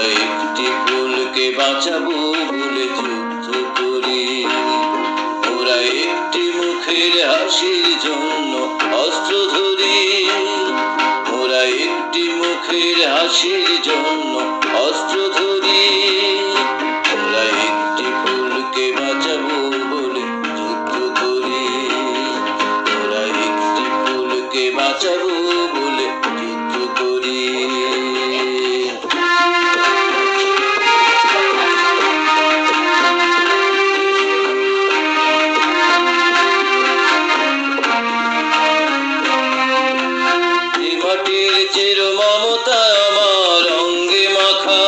মোরা একটি ফুলকে বাঁচাবো বলে যুদ্ধ করি, মোরা একটি মুখের হাসির জন্য অস্ত্র ধরি, মোরা একটি মুখের হাসির জন্য অস্ত্র ধরি, মোরা একটি ফুলকে বাঁচাবো বলে যুদ্ধ করি, মোরা একটি ফুলকে বাঁচাবো বলে যুদ্ধ করি। মাটির চির মমতা আমার অঙ্গে মাখা,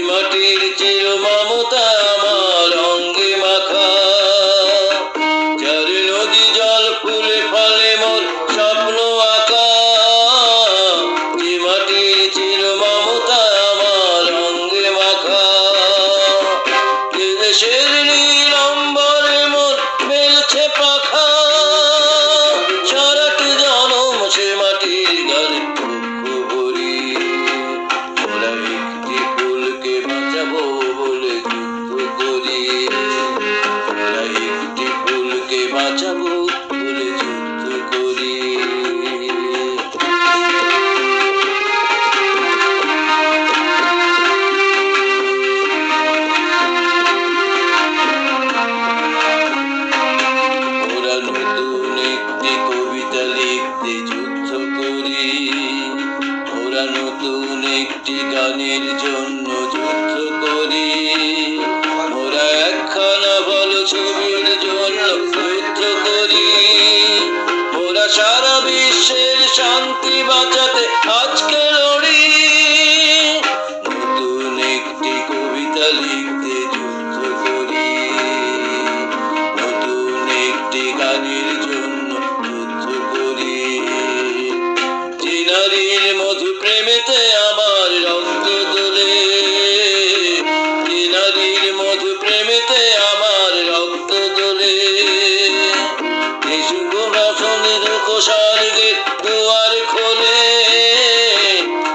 মাটির চির মমতা আমার অঙ্গে মাখা, যার নদী জল ফুলে ফলে মোর স্বপ্ন আঁকা, মাটির চির মমতা আমার অঙ্গে মাখা, দেশের নীল অম্বরে মোর মেলছে পাখা, সারাটি জনম সে মাটির গানে দুঃখ ভরি, মোরা একটি ফুলকে বাঁচাবো বলে যুদ্ধ করি, মোরা একটি ফুলকে বাঁচাবো বলে যুদ্ধ করি। মোরা নতুন একটি কবিতা লিখতে যুদ্ধ করি, মোরা নতুন একটি গানের জন্য যুদ্ধ করি, মোরা একখানা ভালো ছবির জন্য যুদ্ধ করি, মোরা সারা বিশ্বের শান্তি বাঁচাতে আজকে লড়ি, নতুন একটি কবিতা লিখতে যুদ্ধ করি, নতুন একটি গানের জন্য যুদ্ধ করি, যে নারীর মধু প্রেমেতে আমার রক্ত দোলে, যে নারীর মধু প্রেমেতে আমার রক্ত দোলে, যে শুভ রসনের স্বর্গের দুয়ার খোলে,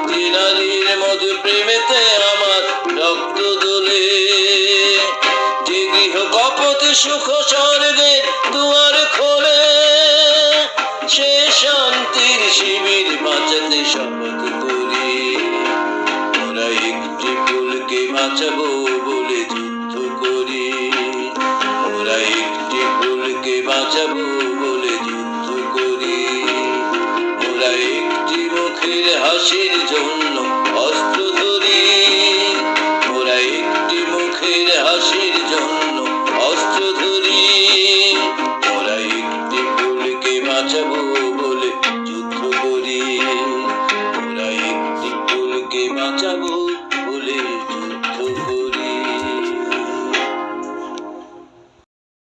যে নারীর মধু প্রেমেতে আমার রক্ত দোলে, যে গৃহ কপতি সুখ স্বর্গের দুয়ার খোলে, সে শান্তির শিবির বাঁচাতে শপথ করি, মোরা একটি ফুলকে বাঁচাবো বলে যুদ্ধ করি, মোরা একটি ফুলকে বাঁচাবো বলে যুদ্ধ করি, মোরা একটি মুখের হাসির জন্য অস্ত্র ধরি।